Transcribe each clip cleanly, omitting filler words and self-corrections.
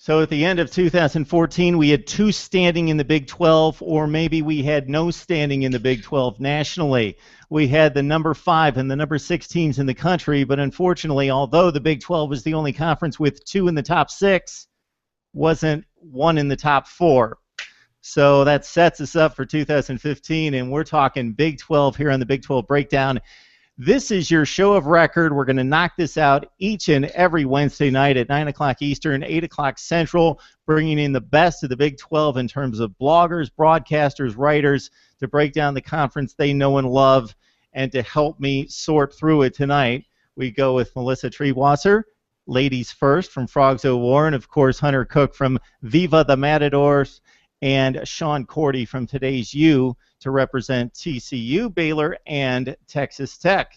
So at the end of 2014, we had two standing in the Big 12, or maybe we had no standing in the Big 12 nationally. We had the number 5 and the number 6 teams in the country, but unfortunately, although the Big 12 was the only conference with 2 in the top 6, wasn't 1 in the top 4. So that sets us up for 2015, and we're talking Big 12 here on the Big 12 Breakdown. This is your show of record. We're going to knock this out each and every Wednesday night at 9 o'clock Eastern, 8 o'clock Central, bringing in the best of the Big 12 in terms of bloggers, broadcasters, writers to break down the conference they know and love. And to help me sort through it tonight, we go with Melissa Treewasser, ladies first from Frogs O' War, and of course Hunter Cook from Viva the Matadors, and Sean Cordy from Today's You to represent TCU, Baylor, and Texas Tech.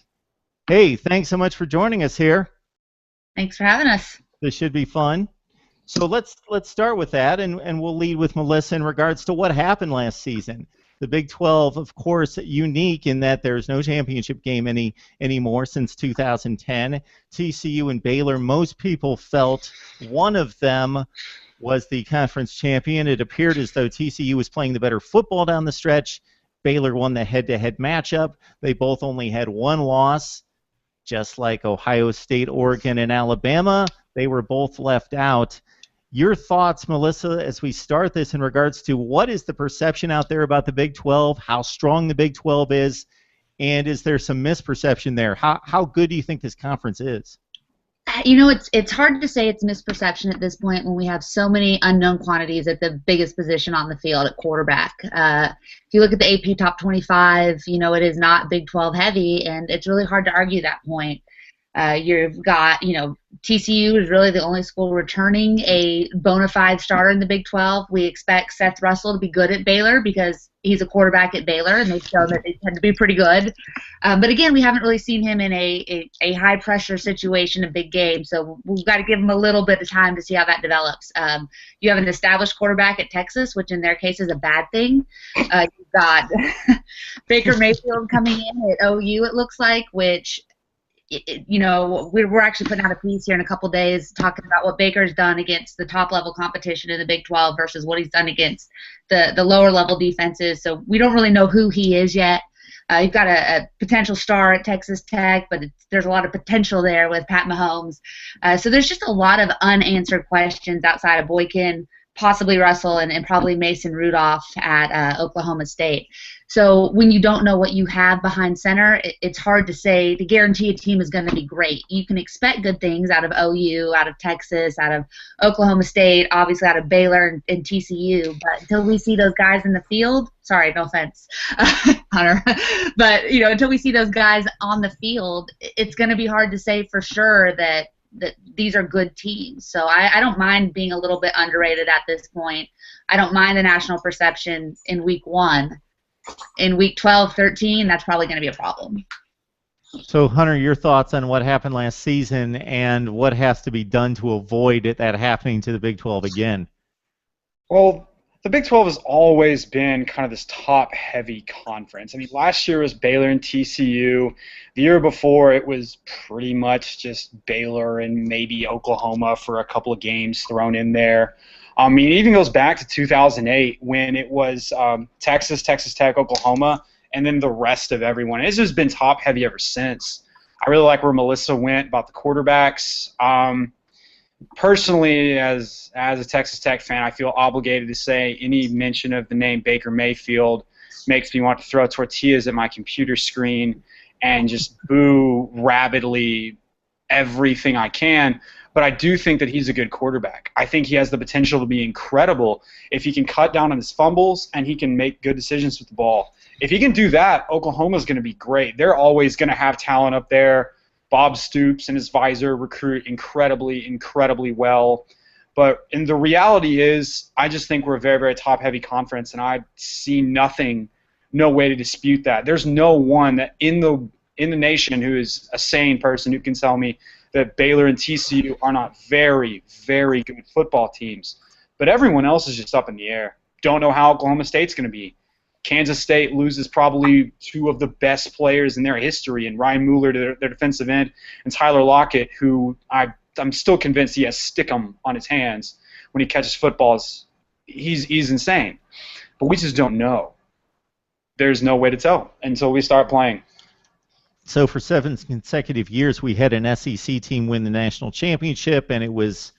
Hey, thanks so much for joining us here. Thanks for having us. This should be fun. So let's start with that, and we'll lead with Melissa in regards to what happened last season. The Big 12, of course, unique in that there's no championship game anymore since 2010. TCU and Baylor, most people felt one of them was the conference champion. It appeared as though TCU was playing the better football down the stretch. Baylor won the head-to-head matchup. They both only had one loss. Just like Ohio State, Oregon, and Alabama, they were both left out. Your thoughts, Melissa, as we start this in regards to what is the perception out there about the Big 12, how strong the Big 12 is, and is there some misperception there? How good do you think this conference is? You know, it's hard to say it's misperception at this point when we have so many unknown quantities at the biggest position on the field at quarterback. If you look at the AP Top 25, you know, it is not Big 12 heavy, and it's really hard to argue that point. You've got, you know, TCU is really the only school returning a bona fide starter in the Big 12. We expect Seth Russell to be good at Baylor because he's a quarterback at Baylor, and they've shown that they tend to be pretty good. But again, we haven't really seen him in a high-pressure situation, a big game, so we've got to give him a little bit of time to see how that develops. You have an established quarterback at Texas, which in their case is a bad thing. You've got Baker Mayfield coming in at OU, it looks like, which – you know, we're actually putting out a piece here in a couple days talking about what Baker's done against the top-level competition in the Big 12 versus what he's done against the lower-level defenses. So we don't really know who he is yet. You've got a potential star at Texas Tech, but there's a lot of potential there with Pat Mahomes. So there's just a lot of unanswered questions outside of Boykin, possibly Russell, and probably Mason Rudolph at Oklahoma State. So when you don't know what you have behind center, it's hard to say, to guarantee a team is going to be great. You can expect good things out of OU, out of Texas, out of Oklahoma State, obviously out of Baylor and TCU, but until we see those guys in the field, sorry, no offense, Hunter, but you know, until we see those guys on the field, it's going to be hard to say for sure that these are good teams. So I don't mind being a little bit underrated at this point. I don't mind the national perception in week 1. In week 12, 13, that's probably going to be a problem. So, Hunter, your thoughts on what happened last season and what has to be done to avoid that happening to the Big 12 again? Well, the Big 12 has always been kind of this top-heavy conference. I mean, last year was Baylor and TCU. The year before, it was pretty much just Baylor and maybe Oklahoma for a couple of games thrown in there. I mean, it even goes back to 2008 when it was Texas, Texas Tech, Oklahoma, and then the rest of everyone. It's just been top-heavy ever since. I really like where Melissa went about the quarterbacks. Personally, as a Texas Tech fan, I feel obligated to say any mention of the name Baker Mayfield makes me want to throw tortillas at my computer screen and just boo rabidly everything I can. But I do think that he's a good quarterback. I think he has the potential to be incredible if he can cut down on his fumbles and he can make good decisions with the ball. If he can do that, Oklahoma's going to be great. They're always going to have talent up there. Bob Stoops and his visor recruit incredibly, incredibly well. But the reality is, I just think we're a very, very top-heavy conference, and I see no way to dispute that. There's no one that in the nation who is a sane person who can tell me that Baylor and TCU are not very, very good football teams. But everyone else is just up in the air. Don't know how Oklahoma State's going to be. Kansas State loses probably 2 of the best players in their history, and Ryan Mueller to their defensive end, and Tyler Lockett, who I'm still convinced he has Stickum on his hands. when he catches footballs, he's insane. But we just don't know. There's no way to tell until we start playing. So for 7 consecutive years, we had an SEC team win the national championship, and it was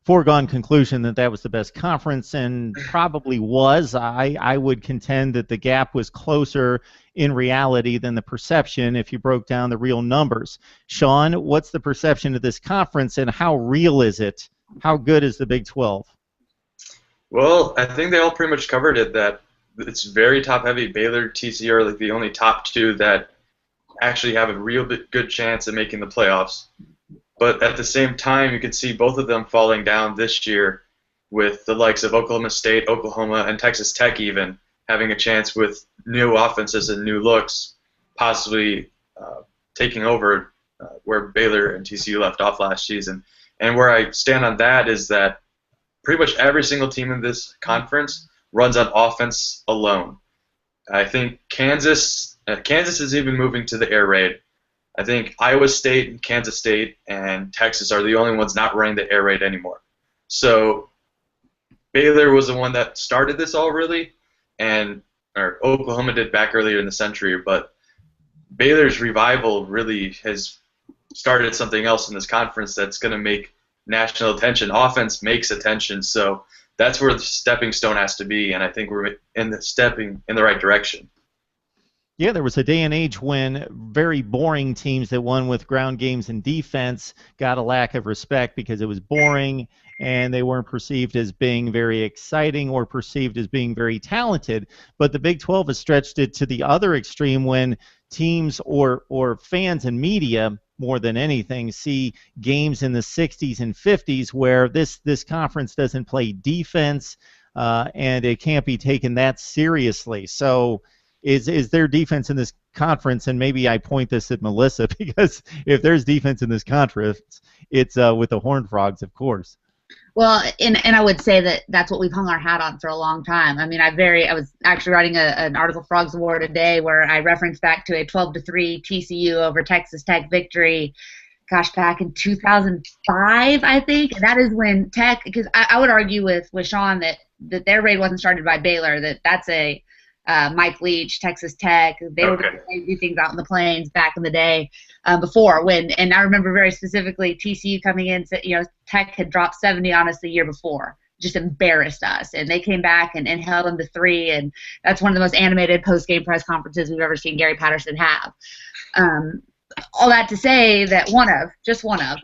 foregone conclusion that that was the best conference, and probably was. I would contend that the gap was closer in reality than the perception if you broke down the real numbers. Sean, what's the perception of this conference, and how real is it? How good is the Big 12? Well, I think they all pretty much covered it, that it's very top-heavy. Baylor, TCU are like the only top two that actually have a real good chance at making the playoffs. But at the same time, you could see both of them falling down this year with the likes of Oklahoma State, Oklahoma, and Texas Tech even having a chance with new offenses and new looks, possibly taking over where Baylor and TCU left off last season. And where I stand on that is that pretty much every single team in this conference runs on offense alone. I think Kansas is even moving to the air raid. I think Iowa State and Kansas State and Texas are the only ones not running the air raid anymore. So Baylor was the one that started this all really, or Oklahoma did back earlier in the century, but Baylor's revival really has started something else in this conference that's going to make national attention. Offense makes attention, so that's where the stepping stone has to be, and I think we're stepping in the right direction. Yeah, there was a day and age when very boring teams that won with ground games and defense got a lack of respect because it was boring and they weren't perceived as being very exciting or perceived as being very talented. But the Big 12 has stretched it to the other extreme when teams or fans and media, more than anything, see games in the 60s and 50s where this conference doesn't play defense and it can't be taken that seriously. So is there defense in this conference? And maybe I point this at Melissa, because if there's defense in this conference, it's with the Horned Frogs, of course. Well, and I would say that that's what we've hung our hat on for a long time. I mean, I was actually writing an article, Frogs of War today, where I referenced back to a 12-3 TCU over Texas Tech victory, gosh, back in 2005, I think. And that is when Tech, because I would argue with Sean that their raid wasn't started by Baylor, that's a Mike Leach, Texas Tech. They were doing crazy things out in the plains back in the day before. And I remember very specifically TCU coming in, Tech had dropped 70 on us the year before, just embarrassed us. And they came back and held them to 3. And that's one of the most animated post-game press conferences we've ever seen Gary Patterson have. All that to say that just one of.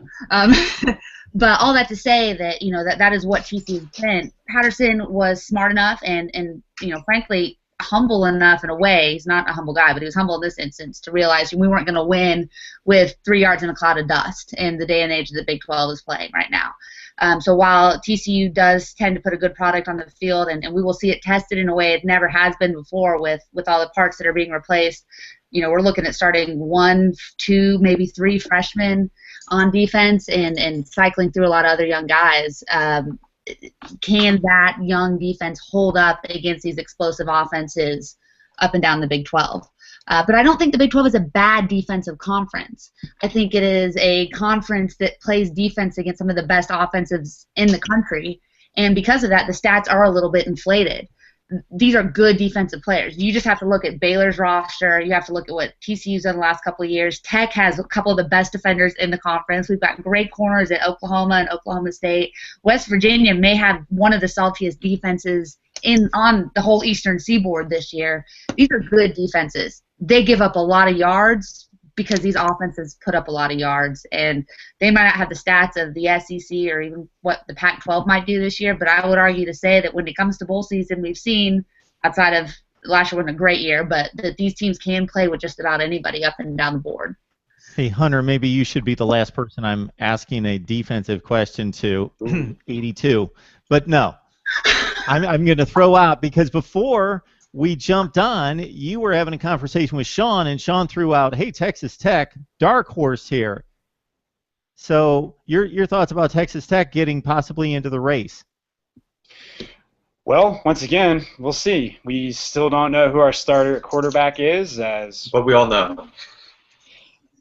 But all that to say that, that is what TCU's been. Patterson was smart enough and frankly, humble enough in a way. He's not a humble guy, but he was humble in this instance to realize we weren't going to win with 3 yards in a cloud of dust in the day and age that the Big 12 is playing right now. So while TCU does tend to put a good product on the field, and we will see it tested in a way it never has been before with all the parts that are being replaced, we're looking at starting 1, 2, maybe 3 freshmen on defense and cycling through a lot of other young guys. Can that young defense hold up against these explosive offenses up and down the Big 12? But I don't think the Big 12 is a bad defensive conference. I think it is a conference that plays defense against some of the best offensives in the country, and because of that, the stats are a little bit inflated. These are good defensive players. You just have to look at Baylor's roster. You have to look at what TCU's done the last couple of years. Tech has a couple of the best defenders in the conference. We've got great corners at Oklahoma and Oklahoma State. West Virginia may have one of the saltiest defenses on the whole Eastern Seaboard this year. These are good defenses. They give up a lot of yards because these offenses put up a lot of yards, and they might not have the stats of the SEC or even what the Pac-12 might do this year, but I would argue to say that when it comes to bowl season, we've seen, outside of last year wasn't a great year, but that these teams can play with just about anybody up and down the board. Hey, Hunter, maybe you should be the last person I'm asking a defensive question to, 82. But no, I'm going to throw out, because before we jumped on, you were having a conversation with Sean, and Sean threw out, hey, Texas Tech, dark horse here. So your thoughts about Texas Tech getting possibly into the race? Well, once again, we'll see. We still don't know who our starter at quarterback is. But we all know.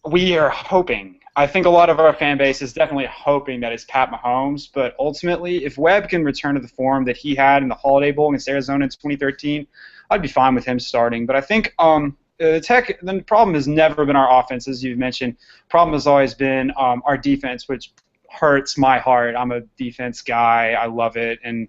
We are hoping. I think a lot of our fan base is definitely hoping that it's Pat Mahomes, but ultimately, if Webb can return to the form that he had in the Holiday Bowl against Arizona in 2013, I'd be fine with him starting. But I think the problem has never been our offense, as you've mentioned. The problem has always been our defense, which hurts my heart. I'm a defense guy. I love it, and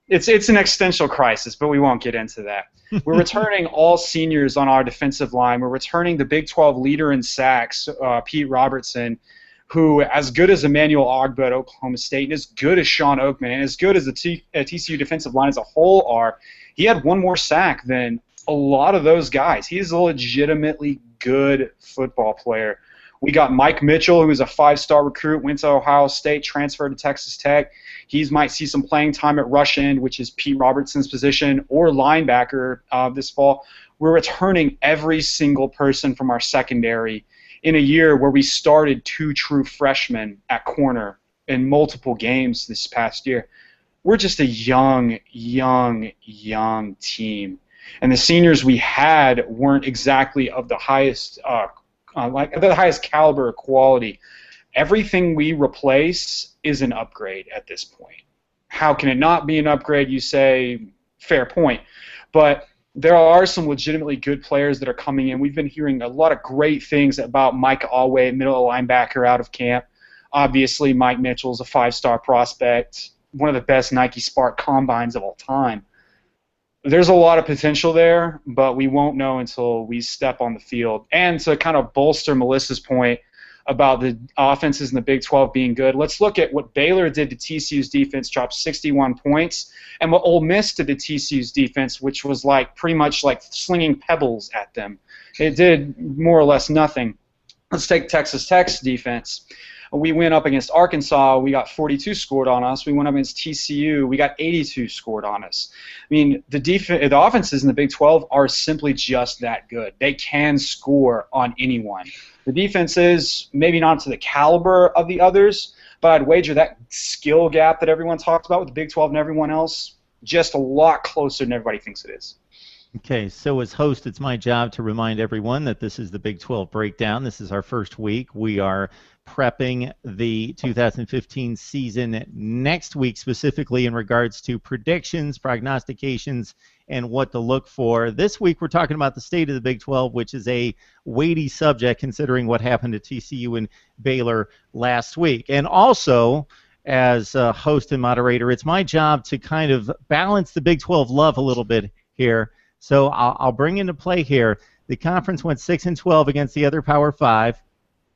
it's an existential crisis, but we won't get into that. We're returning all seniors on our defensive line. We're returning the Big 12 leader in sacks, Pete Robertson, who, as good as Emmanuel Ogbah at Oklahoma State, and as good as Sean Oakman, and as good as the TCU defensive line as a whole are, he had one more sack than a lot of those guys. He's a legitimately good football player. We got Mike Mitchell, who was a 5-star recruit, went to Ohio State, transferred to Texas Tech. He might see some playing time at rush end, which is Pete Robertson's position, or linebacker this fall. We're returning every single person from our secondary in a year where we started 2 true freshmen at corner in multiple games this past year. We're just a young team. And the seniors we had weren't exactly of the highest the highest caliber quality. Everything we replace is an upgrade at this point. How can it not be an upgrade, you say? Fair point. But there are some legitimately good players that are coming in. We've been hearing a lot of great things about Mike Alway, middle linebacker out of camp. Obviously, Mike Mitchell's a 5-star prospect, one of the best Nike Spark combines of all time. There's a lot of potential there, but we won't know until we step on the field. And to kind of bolster Melissa's point about the offenses in the Big 12 being good, let's look at what Baylor did to TCU's defense, dropped 61 points, and what Ole Miss did to TCU's defense, which was pretty much like slinging pebbles at them. It did more or less nothing. Let's take Texas Tech's defense. We went up against Arkansas, we got 42 scored on us. We went up against TCU, we got 82 scored on us. I mean, the offenses in the Big 12 are simply just that good. They can score on anyone. The defense is maybe not to the caliber of the others, but I'd wager that skill gap that everyone talks about with the Big 12 and everyone else, just a lot closer than everybody thinks it is. Okay, so as host, it's my job to remind everyone that this is the Big 12 breakdown. This is our first week. We are prepping the 2015 season next week, specifically in regards to predictions, prognostications, and what to look for. This week, we're talking about the state of the Big 12, which is a weighty subject considering what happened to TCU and Baylor last week. And also, as a host and moderator, it's my job to kind of balance the Big 12 love a little bit here. So I'll bring into play here. The conference went 6-12 against the other Power 5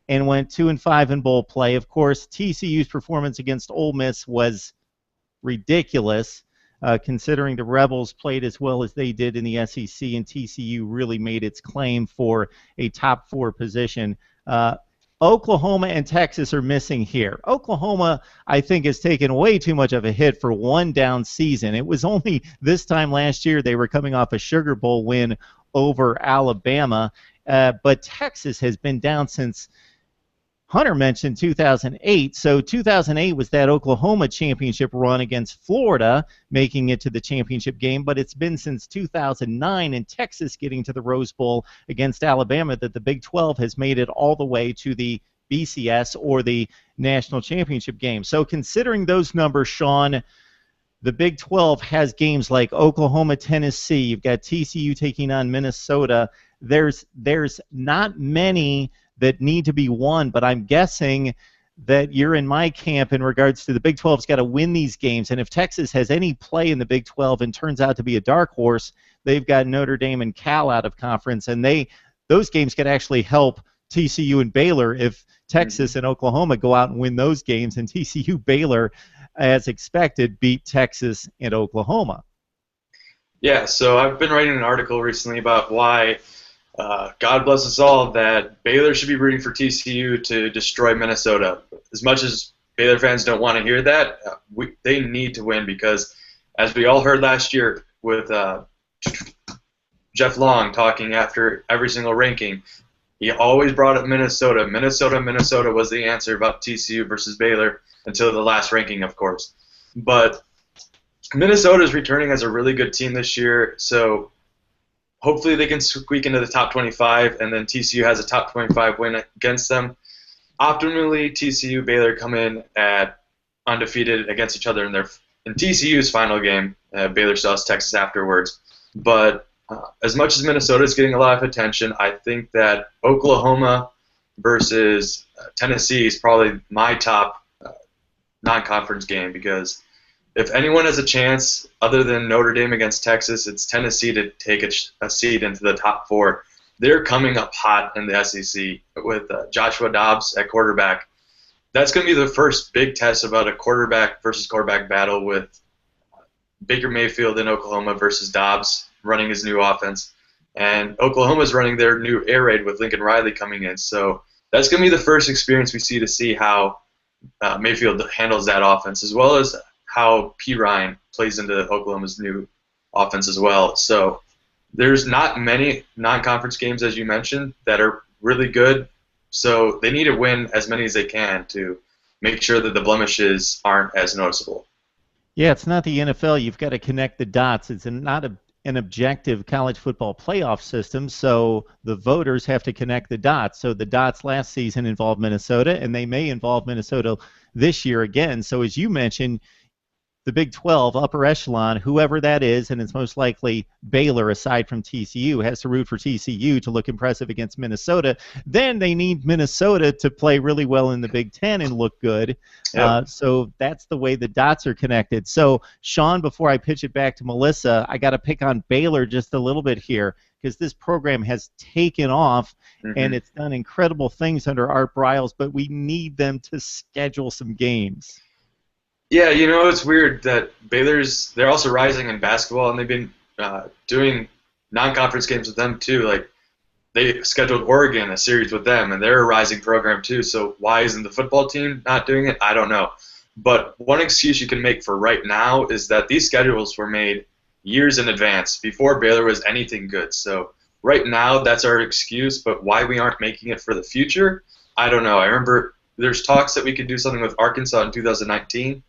and went 2-5 in bowl play. Of course, TCU's performance against Ole Miss was ridiculous, considering the Rebels played as well as they did in the SEC, and TCU really made its claim for a top 4 position. Oklahoma and Texas are missing here. Oklahoma, I think, has taken way too much of a hit for one down season. It was only this time last year they were coming off a Sugar Bowl win over Alabama, but Texas has been down since Hunter mentioned 2008. So 2008 was that Oklahoma championship run against Florida, making it to the championship game, but it's been since 2009 and Texas getting to the Rose Bowl against Alabama that the Big 12 has made it all the way to the BCS or the national championship game. So considering those numbers, Sean, the Big 12 has games like Oklahoma, Tennessee. You've got TCU taking on Minnesota. There's not many that need to be won, but I'm guessing that you're in my camp in regards to the Big 12's got to win these games. And if Texas has any play in the Big 12 and turns out to be a dark horse, they've got Notre Dame and Cal out of conference, and those games could actually help TCU and Baylor if Texas and Oklahoma go out and win those games, and TCU Baylor, as expected, beat Texas and Oklahoma. Yeah, so I've been writing an article recently about why God bless us all, that Baylor should be rooting for TCU to destroy Minnesota. As much as Baylor fans don't want to hear that, they need to win because, as we all heard last year with Jeff Long talking after every single ranking, he always brought up Minnesota. Minnesota was the answer about TCU versus Baylor until the last ranking, of course. But Minnesota is returning as a really good team this year, so hopefully they can squeak into the top 25, and then TCU has a top 25 win against them. optimally, TCU, Baylor come in at undefeated against each other in TCU's final game. Baylor still has Texas afterwards. But as much as Minnesota is getting a lot of attention, I think that Oklahoma versus Tennessee is probably my top non-conference game, because if anyone has a chance other than Notre Dame against Texas, it's Tennessee to take a seed into the top 4. They're coming up hot in the SEC with Joshua Dobbs at quarterback. That's going to be the first big test about a quarterback versus quarterback battle, with Baker Mayfield in Oklahoma versus Dobbs running his new offense. And Oklahoma's running their new air raid with Lincoln Riley coming in. So that's going to be the first experience we see how Mayfield handles that offense, as well as how P. Ryan plays into Oklahoma's new offense as well. So there's not many non-conference games, as you mentioned, that are really good. So they need to win as many as they can to make sure that the blemishes aren't as noticeable. Yeah, it's not the NFL. You've got to connect the dots. It's not an objective college football playoff system, so the voters have to connect the dots. So the dots last season involved Minnesota, and they may involve Minnesota this year again. So as you mentioned, the Big 12 upper echelon, whoever that is, and it's most likely Baylor aside from TCU, has to root for TCU to look impressive against Minnesota. Then they need Minnesota to play really well in the Big 10 and look good. Yep. So that's the way the dots are connected. So, Sean, before I pitch it back to Melissa, I got to pick on Baylor just a little bit here, because this program has taken off and it's done incredible things under Art Briles, but we need them to schedule some games. Yeah, it's weird that they're also rising in basketball, and they've been doing non-conference games with them too. Like, they scheduled Oregon a series with them, and they're a rising program too. So why isn't the football team not doing it? I don't know. But one excuse you can make for right now is that these schedules were made years in advance, before Baylor was anything good. So right now, that's our excuse, but why we aren't making it for the future, I don't know. I remember there's talks that we could do something with Arkansas in 2019,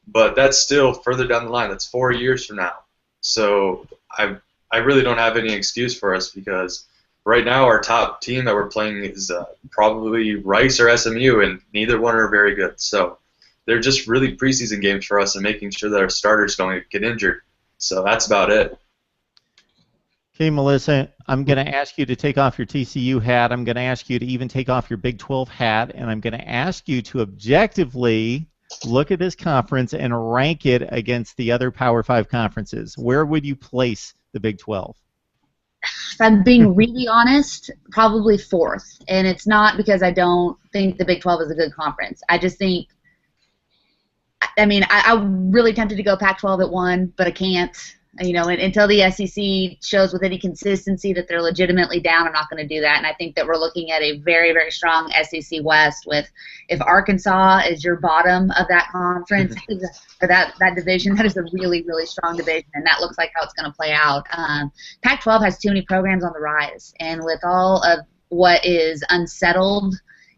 but that's still further down the line. That's 4 years from now. So I really don't have any excuse for us, because right now our top team that we're playing is probably Rice or SMU, and neither one are very good. So they're just really preseason games for us and making sure that our starters don't get injured. So that's about it. Okay, Melissa, I'm going to ask you to take off your TCU hat. I'm going to ask you to even take off your Big 12 hat, and I'm going to ask you to objectively look at this conference and rank it against the other Power 5 conferences. Where would you place the Big 12? If I'm being really honest, probably 4th. And it's not because I don't think the Big 12 is a good conference. I just think, I'm really tempted to go Pac-12 at 1, but I can't. Until the SEC shows with any consistency that they're legitimately down, I'm not going to do that. And I think that we're looking at a very, very strong SEC West with, if Arkansas is your bottom of that conference, or that division, that is a really, really strong division, and that looks like how it's going to play out. Pac-12 has too many programs on the rise, and with all of what is unsettled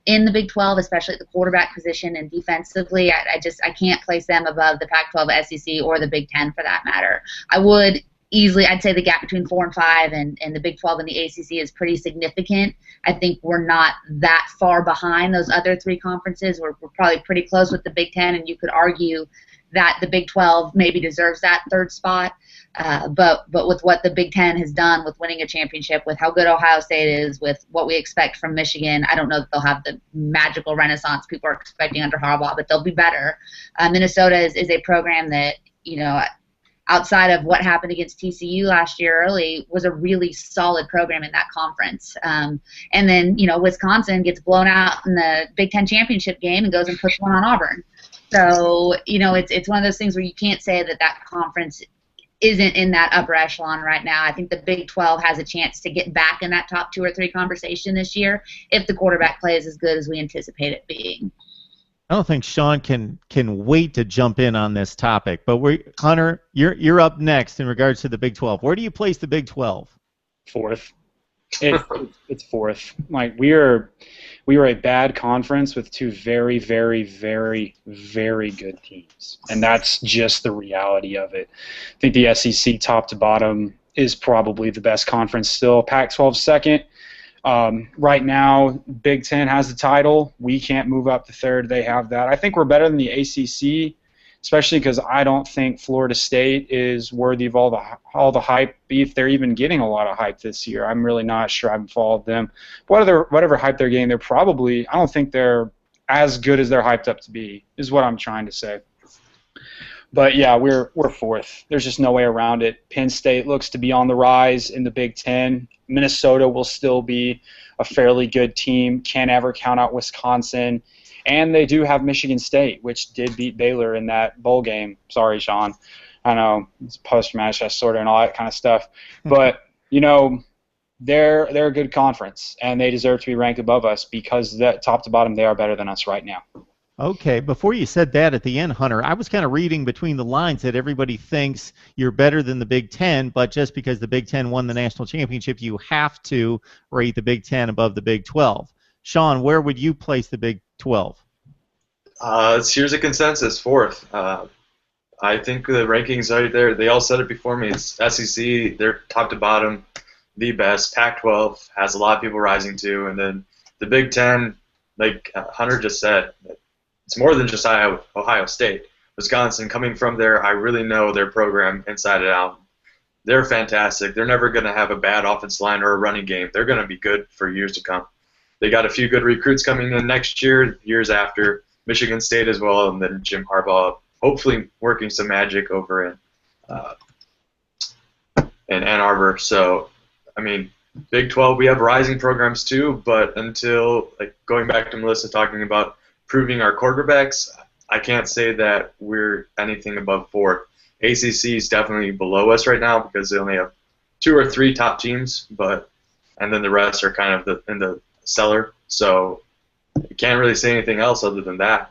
in the Big 12, especially at the quarterback position and defensively, I can't place them above the Pac-12, SEC, or the Big 10 for that matter. I would easily, I'd say the gap between 4 and 5 and the Big 12 and the ACC is pretty significant. I think we're not that far behind those other 3 conferences. We're probably pretty close with the Big 10, and you could argue that the Big 12 maybe deserves that 3rd spot. But with what the Big 10 has done with winning a championship, with how good Ohio State is, with what we expect from Michigan, I don't know that they'll have the magical renaissance people are expecting under Harbaugh, but they'll be better. Minnesota is a program that, outside of what happened against TCU last year early, was a really solid program in that conference. And then, Wisconsin gets blown out in the Big 10 championship game and goes and puts one on Auburn. So, it's one of those things where you can't say that conference isn't in that upper echelon right now. I think the Big 12 has a chance to get back in that top 2 or 3 conversation this year if the quarterback play is as good as we anticipate it being. I don't think Sean can wait to jump in on this topic, but Hunter, you're up next in regards to the Big 12. Where do you place the Big 12? 4th. It's 4th. Like, we are a bad conference with 2 very, very, very, very good teams, and that's just the reality of it. I think the SEC top to bottom is probably the best conference still. Pac-12 second. Right now, Big Ten has the title. We can't move up to third. They have that. I think we're better than the ACC, especially because I don't think Florida State is worthy of all the hype, if they're even getting a lot of hype this year. I'm really not sure. I haven't followed them. Whatever hype they're getting, I don't think they're as good as they're hyped up to be, is what I'm trying to say. But yeah, we're fourth. There's just no way around it. Penn State looks to be on the rise in the Big Ten. Minnesota will still be a fairly good team. Can't ever count out Wisconsin. And they do have Michigan State, which did beat Baylor in that bowl game. Sorry, Sean. I know it's post-match disorder and all that kind of stuff. But, they're a good conference, and they deserve to be ranked above us because top to bottom they are better than us right now. Okay, before you said that at the end, Hunter, I was kind of reading between the lines that everybody thinks you're better than the Big Ten, but just because the Big Ten won the national championship, you have to rate the Big Ten above the Big 12. Sean, where would you place the Big 12? Here's a consensus, fourth. I think the rankings right there, they all said it before me. It's SEC, they're top to bottom, the best. Pac-12 has a lot of people rising to, and then the Big Ten, like Hunter just said, it's more than just Ohio State. Wisconsin, coming from there, I really know their program inside and out. They're fantastic. They're never going to have a bad offensive line or a running game. They're going to be good for years to come. They got a few good recruits coming in next year, years after. Michigan State as well, and then Jim Harbaugh hopefully working some magic over in Ann Arbor. So, I mean, Big 12, we have rising programs too, but until, like, going back to Melissa talking about proving our quarterbacks, I can't say that we're anything above fourth. ACC is definitely below us right now because they only have 2 or 3 top teams, and then the rest are kind of in the cellar. So you can't really say anything else other than that.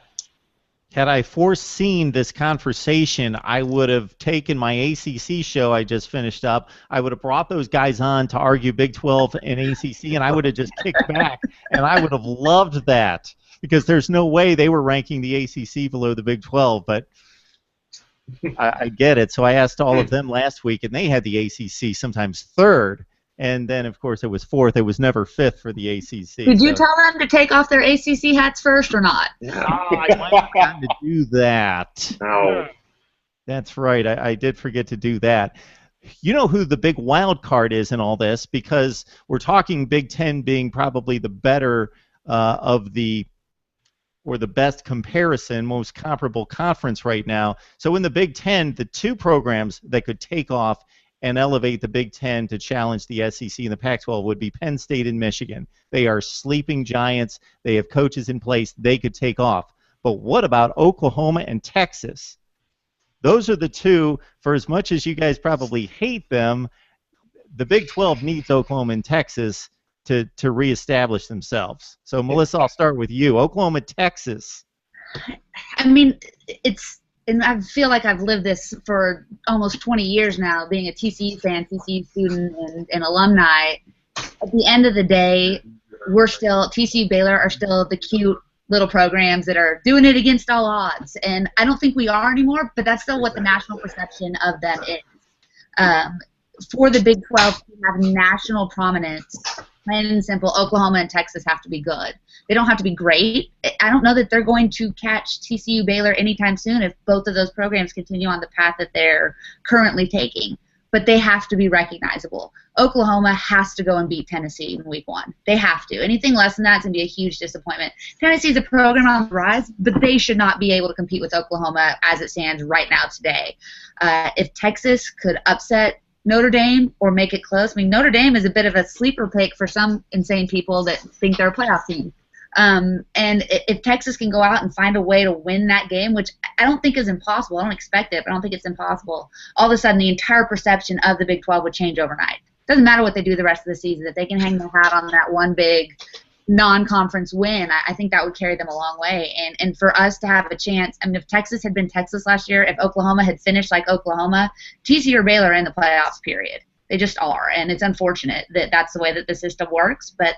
Had I foreseen this conversation, I would have taken my ACC show I just finished up. I would have brought those guys on to argue Big 12 and ACC, and I would have just kicked back, and I would have loved that because there's no way they were ranking the ACC below the Big 12, but I get it. So I asked all of them last week, and they had the ACC sometimes third. And then, of course, it was fourth. It was never fifth for the ACC. Did you tell them to take off their ACC hats first or not? I might have forgotten to do that. No. That's right. I did forget to do that. You know who the big wild card is in all this, because we're talking Big Ten being probably the better or the best comparison, most comparable conference right now. So in the Big Ten, the 2 programs that could take off and elevate the Big Ten to challenge the SEC and the Pac-12 would be Penn State and Michigan. They are sleeping giants. They have coaches in place. They could take off. But what about Oklahoma and Texas? Those are the 2, for as much as you guys probably hate them, the Big 12 needs Oklahoma and Texas to reestablish themselves. So, Melissa, I'll start with you. Oklahoma, Texas. I mean, and I feel like I've lived this for almost 20 years now, being a TCU fan, TCU student, and alumni. At the end of the day, TCU Baylor are still the cute little programs that are doing it against all odds. And I don't think we are anymore, but that's still what the national perception of them is. For the Big 12 to have national prominence, plain and simple, Oklahoma and Texas have to be good. They don't have to be great. I don't know that they're going to catch TCU Baylor anytime soon if both of those programs continue on the path that they're currently taking. But they have to be recognizable. Oklahoma has to go and beat Tennessee in week 1. They have to. Anything less than that is going to be a huge disappointment. Tennessee's a program on the rise, but they should not be able to compete with Oklahoma as it stands right now today. If Texas could upset Notre Dame or make it close. I mean, Notre Dame is a bit of a sleeper pick for some insane people that think they're a playoff team. And if Texas can go out and find a way to win that game, which I don't think is impossible, I don't expect it, but I don't think it's impossible, all of a sudden the entire perception of the Big 12 would change overnight. Doesn't matter what they do the rest of the season. If they can hang their hat on that one big non-conference win, I think that would carry them a long way. And for us to have a chance, I mean, if Texas had been Texas last year, if Oklahoma had finished like Oklahoma, TCU or Baylor are in the playoffs, period. They just are. And it's unfortunate that that's the way that the system works. But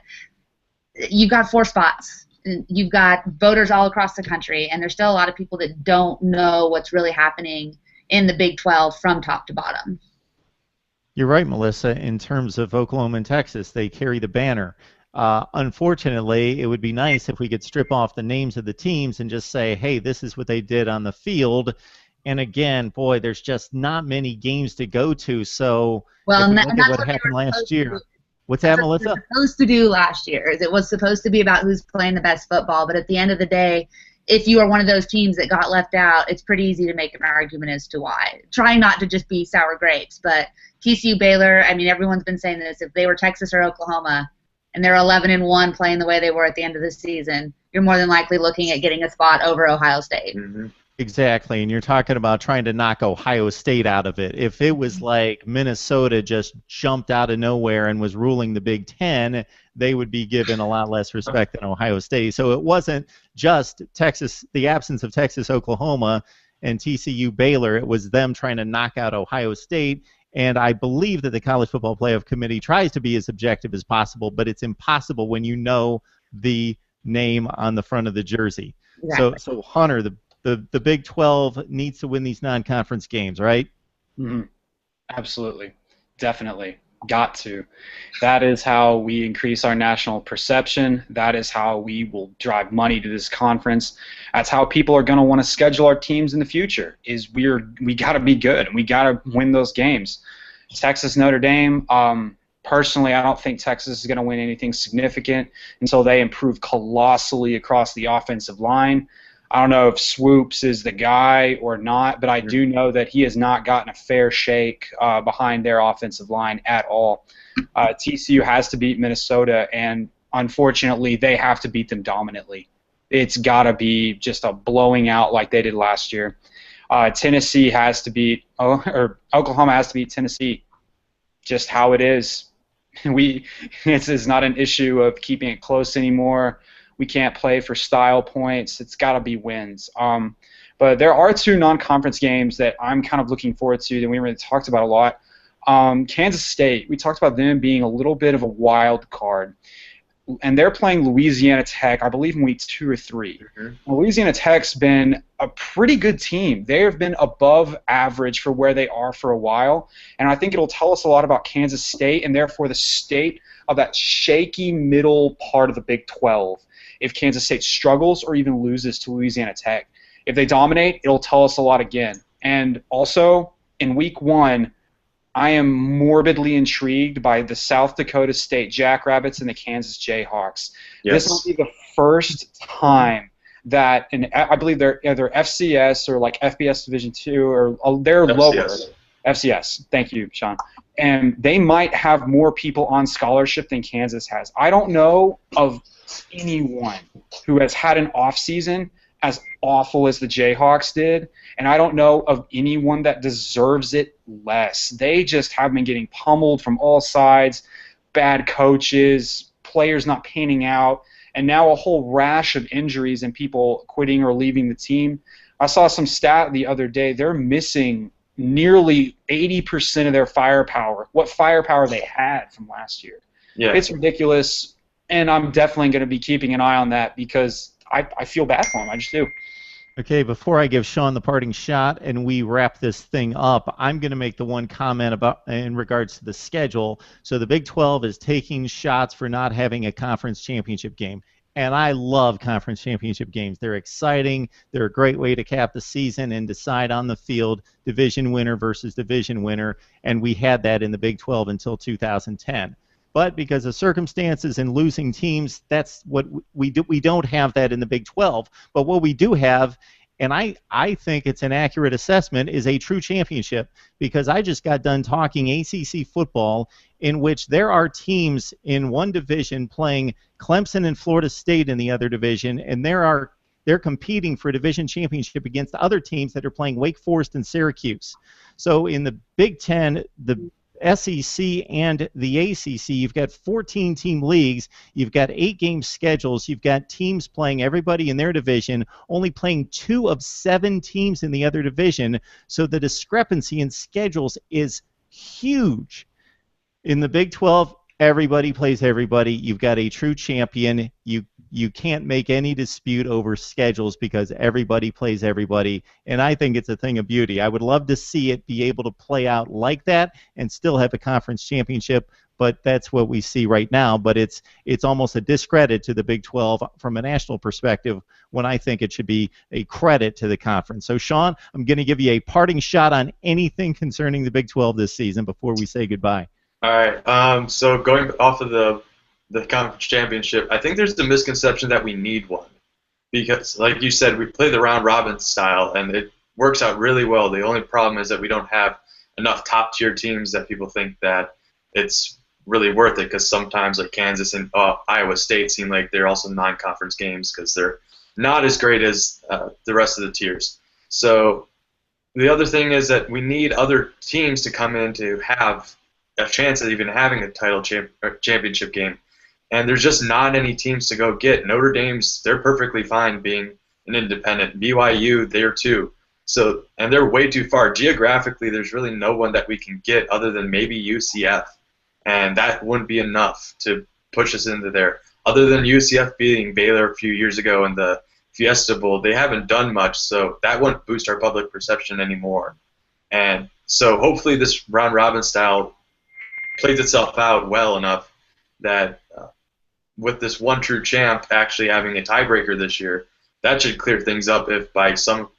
you've got 4 spots. You've got voters all across the country, and there's still a lot of people that don't know what's really happening in the Big 12 from top to bottom. You're right, Melissa. In terms of Oklahoma and Texas, they carry the banner. Unfortunately, it would be nice if we could strip off the names of the teams and just say, hey, this is what they did on the field. And again, boy, there's just not many games to go to. So Well, if we and look at that's what what they happened were last supposed to do. year, what's that, That's what they Melissa? were supposed to do last year. Is it was supposed to be about who's playing the best football, but at the end of the day, if you are one of those teams that got left out, it's pretty easy to make an argument as to why. Trying not to just be sour grapes, but TCU, Baylor, I mean, everyone's been saying this. If they were Texas or Oklahoma and they're 11-1 playing the way they were at the end of the season, you're more than likely looking at getting a spot over Ohio State. Mm-hmm. Exactly, and you're talking about trying to knock Ohio State out of it. If it was like Minnesota just jumped out of nowhere and was ruling the Big Ten, they would be given a lot less respect than Ohio State. So it wasn't just Texas, the absence of Texas, Oklahoma, and TCU, Baylor. It was them trying to knock out Ohio State. And I believe that the College Football Playoff Committee tries to be as objective as possible, but it's impossible when you know the name on the front of the jersey. Exactly. So Hunter, the Big 12 needs to win these non-conference games, right? Mm-hmm. Absolutely. Definitely. Got to. That is how we increase our national perception. That is how we will drive money to this conference. That's how people are going to want to schedule our teams in the future. Is we got to be good and we got to win those games. Texas, Notre Dame. Personally, I don't think Texas is going to win anything significant until they improve colossally across the offensive line. I don't know if Swoops is the guy or not, but I do know that he has not gotten a fair shake behind their offensive line at all. TCU has to beat Minnesota, and unfortunately, they have to beat them dominantly. It's got to be just a blowing out like they did last year. Tennessee has to beat, or Oklahoma has to beat Tennessee. Just how it is. It's not an issue of keeping it close anymore. We can't play for style points. It's got to be wins. But there are two non-conference games that I'm kind of looking forward to that we really talked about a lot. Kansas State, we talked about them being a little bit of a wild card. And they're playing Louisiana Tech, I believe, in week 2 or 3. Mm-hmm. Louisiana Tech's been a pretty good team. They have been above average for where they are for a while. And I think it'll tell us a lot about Kansas State and therefore the state of that shaky middle part of the Big 12. If Kansas State struggles or even loses to Louisiana Tech. If they dominate, it'll tell us a lot again. And also, in week 1, I am morbidly intrigued by the South Dakota State Jackrabbits and the Kansas Jayhawks. Yes. This will be the first time that, I believe they're either FCS or like FBS Division II, or they're FCS. lower. FCS. Thank you, Sean. And they might have more people on scholarship than Kansas has. I don't know of anyone who has had an off season as awful as the Jayhawks did, and I don't know of anyone that deserves it less. They just have been getting pummeled from all sides, bad coaches, players not panning out, and now a whole rash of injuries and people quitting or leaving the team. I saw some stat the other day. They're missing nearly 80% of their firepower, what firepower they had from last year. Yeah. It's ridiculous, and I'm definitely going to be keeping an eye on that because I feel bad for them. I just do. Okay, before I give Sean the parting shot and we wrap this thing up, I'm going to make the one comment about in regards to the schedule. So the Big 12 is taking shots for not having a conference championship game. And I love conference championship games. They're exciting. They're a great way to cap the season and decide on the field division winner versus division winner. And we had that in the Big 12 until 2010. But because of circumstances and losing teams, that's what we do. We don't have that in the Big 12. But what we do have, and I think it's an accurate assessment, is a true championship, because I just got done talking ACC football in which there are teams in one division playing Clemson and Florida State in the other division, and they're competing for a division championship against other teams that are playing Wake Forest and Syracuse. So in the Big 10, the SEC and the ACC, you've got 14-team leagues, you've got 8-game schedules, you've got teams playing everybody in their division, only playing 2 of 7 teams in the other division, so the discrepancy in schedules is huge. In the Big 12, everybody plays everybody. You've got a true champion. You can't make any dispute over schedules because everybody plays everybody, and I think it's a thing of beauty. I would love to see it be able to play out like that and still have a conference championship, but that's what we see right now. But it's almost a discredit to the Big 12 from a national perspective, when I think it should be a credit to the conference. So, Sean, I'm going to give you a parting shot on anything concerning the Big 12 this season before we say goodbye. All right. So going off of the conference championship, I think there's the misconception that we need one, because, like you said, we play the round robin style, and it works out really well. The only problem is that we don't have enough top tier teams that people think that it's really worth it, because sometimes like Kansas and Iowa State seem like they're also non-conference games because they're not as great as the rest of the tiers. So the other thing is that we need other teams to come in to have a chance at even having a title championship game. And there's just not any teams to go get. Notre Dame's, they're perfectly fine being an independent. BYU, they're too. So, and they're way too far. Geographically, there's really no one that we can get other than maybe UCF. And that wouldn't be enough to push us into there. Other than UCF beating Baylor a few years ago in the Fiesta Bowl, they haven't done much, so that won't boost our public perception anymore. And so hopefully this round-robin style plays itself out well enough that with this one true champ actually having a tiebreaker this year, that should clear things up if by some,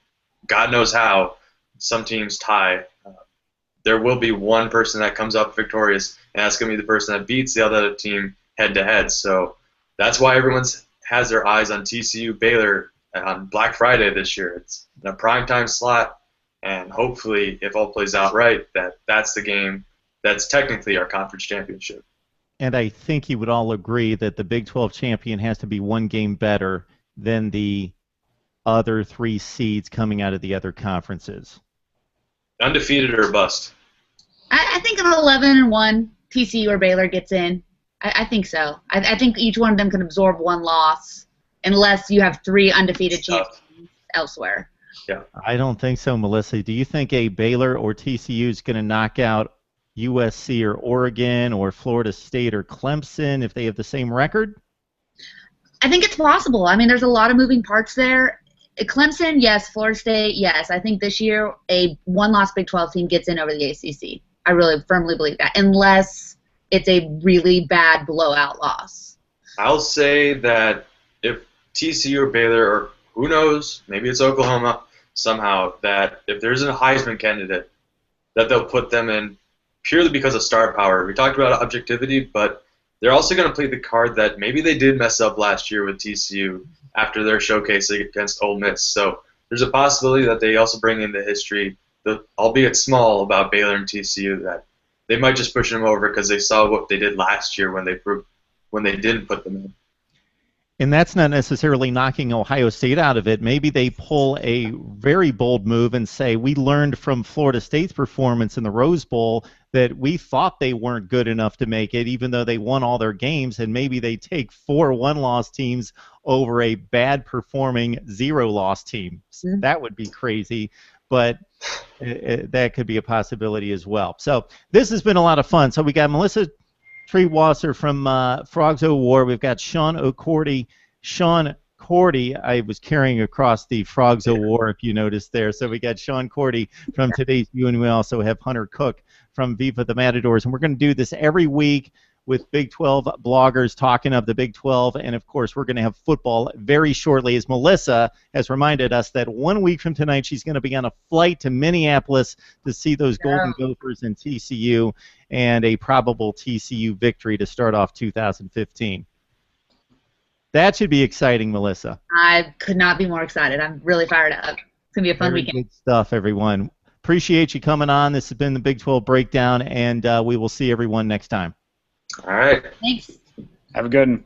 God knows how, some teams tie. There will be one person that comes up victorious, and that's going to be the person that beats the other team head-to-head. So that's why everyone has their eyes on TCU Baylor on Black Friday this year. It's in a primetime slot, and hopefully, if all plays out right, that's the game that's technically our conference championship. And I think you would all agree that the Big 12 champion has to be one game better than the other three seeds coming out of the other conferences. Undefeated or bust? I think an 11-1 TCU or Baylor gets in. I think so. I think each one of them can absorb one loss unless you have three undefeated champions elsewhere. Yeah. I don't think so, Melissa. Do you think a Baylor or TCU is going to knock out USC or Oregon or Florida State or Clemson if they have the same record? I think it's possible. I mean, there's a lot of moving parts there. Clemson, yes. Florida State, yes. I think this year a one-loss Big 12 team gets in over the ACC. I really firmly believe that, unless it's a really bad blowout loss. I'll say that if TCU or Baylor, or who knows, maybe it's Oklahoma somehow, that if there's a Heisman candidate, that they'll put them in purely because of star power. We talked about objectivity, but they're also going to play the card that maybe they did mess up last year with TCU after their showcase against Ole Miss. So there's a possibility that they also bring in the history, albeit small, about Baylor and TCU, that they might just push them over because they saw what they did last year when they didn't put them in. And that's not necessarily knocking Ohio State out of it. Maybe they pull a very bold move and say, we learned from Florida State's performance in the Rose Bowl that we thought they weren't good enough to make it, even though they won all their games, and maybe they take 4 one-loss teams over a bad-performing 0-loss team. Mm-hmm. That would be crazy, but that could be a possibility as well. So this has been a lot of fun. So we got Melissa Treewasser from Frogs O' War. We've got Sean O'Cordy. Sean Cordy, I was carrying across the Frogs O' War, if you noticed there. So we got Sean Cordy from Today's View, and we also have Hunter Cook from Viva the Matadors. And we're going to do this every week with Big 12 bloggers talking of the Big 12. And, of course, we're going to have football very shortly, as Melissa has reminded us that 1 week from tonight she's going to be on a flight to Minneapolis to see those Golden Gophers and TCU, and a probable TCU victory to start off 2015. That should be exciting, Melissa. I could not be more excited. I'm really fired up. It's going to be a fun weekend. Good stuff, everyone. Appreciate you coming on. This has been the Big 12 Breakdown, and we will see everyone next time. All right. Thanks. Have a good one.